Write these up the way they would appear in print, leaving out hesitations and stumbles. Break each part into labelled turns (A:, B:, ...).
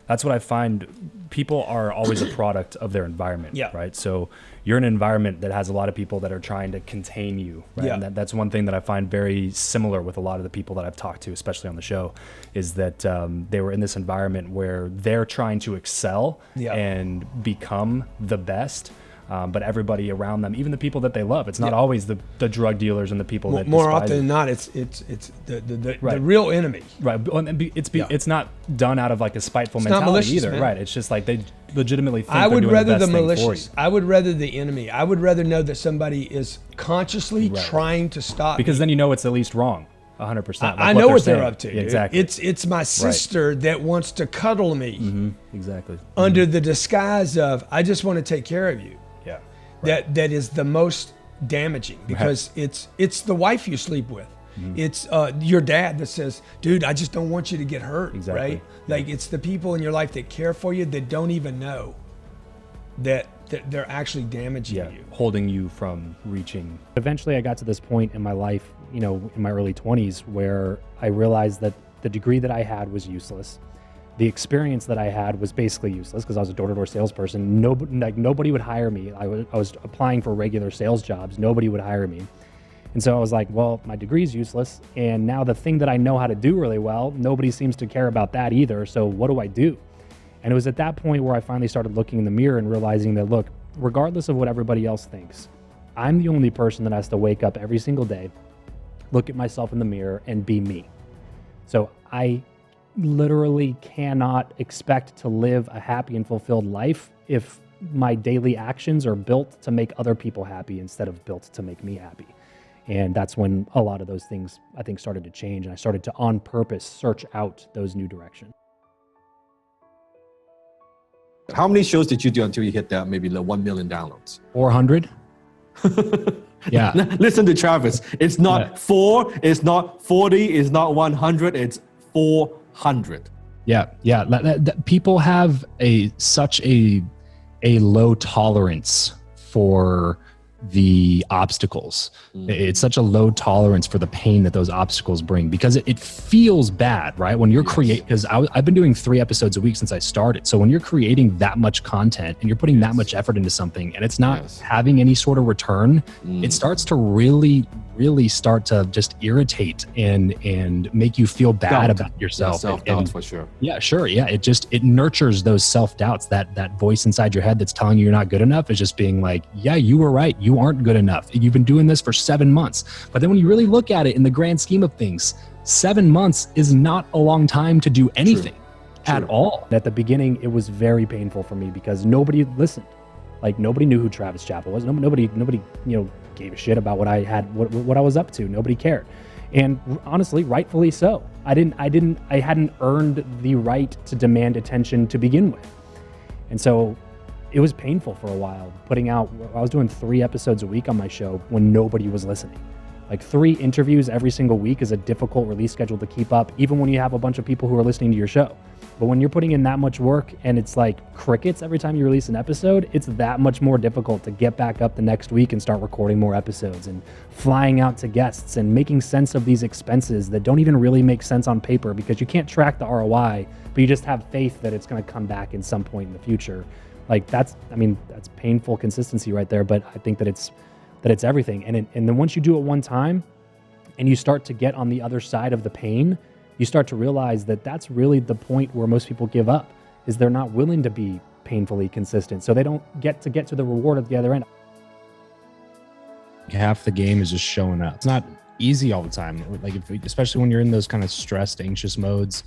A: That's what I find. People are always a product of their environment,
B: Yeah.
A: right? So you're in an environment that has a lot of people that are trying to contain you, right?
B: Yeah.
A: And that's one thing that I find very similar with a lot of the people that I've talked to, especially on the show, is that they were in this environment where they're trying to excel
B: Yeah.
A: and become the best. But everybody around them, even the people that they love, it's not always the drug dealers and the people that
B: more
A: despise
B: often
A: it.
B: than not, it's the
A: Right.
B: real enemy.
A: Right, it's not done out of like a spiteful
B: It's not
A: mentality
B: malicious,
A: either,
B: man.
A: right? It's just like they legitimately think
B: I
A: they're
B: would
A: doing
B: rather
A: the
B: the
A: best thing for
B: malicious.
A: you.
B: I would rather the enemy. I would rather know that somebody is consciously
A: Right.
B: trying to stop
A: Because
B: me.
A: then you know it's at least wrong, 100%.
B: I know what they're
A: saying.
B: up to.
A: Yeah,
B: Dude.
A: exactly.
B: It's my sister that wants to cuddle me
A: Exactly.
B: under the disguise of I just want to take care of you.
A: Yeah.
B: That is the most damaging because it's the wife you sleep with. It's your dad that says, dude, I just don't want you to get hurt.
A: Exactly.
B: Right? Like it's the people in your life that care for you that don't even know that they're actually damaging you.
A: Holding you from reaching. Eventually I got to this point in my life, in my early 20s where I realized that the degree that I had was useless. The experience that I had was basically useless because I was a door-to-door salesperson. Nobody would hire me. I was applying for regular sales jobs. Nobody would hire me. And so I was like, well, my degree is useless. And now the thing that I know how to do really well, nobody seems to care about that either. So what do I do? And it was at that point where I finally started looking in the mirror and realizing that, look, regardless of what everybody else thinks, I'm the only person that has to wake up every single day, look at myself in the mirror and be me. So I literally cannot expect to live a happy and fulfilled life if my daily actions are built to make other people happy instead of built to make me happy. And that's when a lot of those things, I think, started to change. And I started to, on purpose, search out those new directions.
C: How many shows did you do until you hit that maybe 1 million downloads?
A: 400? Yeah.
C: Listen to Travis. It's not 4, it's not 40, it's not 100, it's 400.
D: Yeah. People have such a low tolerance for the obstacles. It's such a low tolerance for the pain that those obstacles bring because it feels bad, right? When you're creating, because I've been doing 3 episodes a week since I started. So when you're creating that much content and you're putting that much effort into something and it's not having any sort of return, it starts to really start to just irritate and make you feel bad about yourself.
C: Self-doubt for sure.
D: Yeah, sure. Yeah. It nurtures those self-doubts, that voice inside your head that's telling you you're not good enough is just being like, yeah, you were right. You aren't good enough. You've been doing this for 7 months. But then when you really look at it in the grand scheme of things, 7 months is not a long time to do anything at all.
A: At the beginning, it was very painful for me because nobody listened. Like nobody knew who Travis Chappell was. Nobody, gave a shit about what I had, what I was up to. Nobody cared. And honestly, rightfully so. I hadn't earned the right to demand attention to begin with. And so it was painful for a while I was doing 3 episodes a week on my show when nobody was listening. Like 3 interviews every single week is a difficult release schedule to keep up, even when you have a bunch of people who are listening to your show. But when you're putting in that much work and it's like crickets every time you release an episode, it's that much more difficult to get back up the next week and start recording more episodes and flying out to guests and making sense of these expenses that don't even really make sense on paper because you can't track the ROI, but you just have faith that it's going to come back in some point in the future. Like that's painful consistency right there, but I think that it's everything. And then once you do it one time and you start to get on the other side of the pain, you start to realize that that's really the point where most people give up, is they're not willing to be painfully consistent. So they don't get to the reward at the other end.
D: Half the game is just showing up. It's not easy all the time. Like especially when you're in those kind of stressed, anxious modes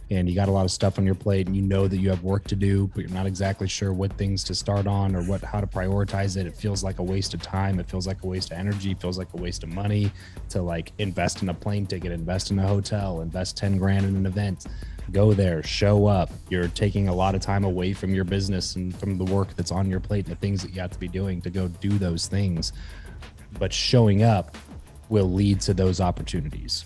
D: and you got a lot of stuff on your plate and you know that you have work to do, but you're not exactly sure what things to start on or how to prioritize it. It feels like a waste of time. It feels like a waste of energy. It feels like a waste of money to like invest in a plane ticket, invest in a hotel, invest 10 grand in an event, go there, show up. You're taking a lot of time away from your business and from the work that's on your plate and the things that you have to be doing to go do those things. But showing up will lead to those opportunities.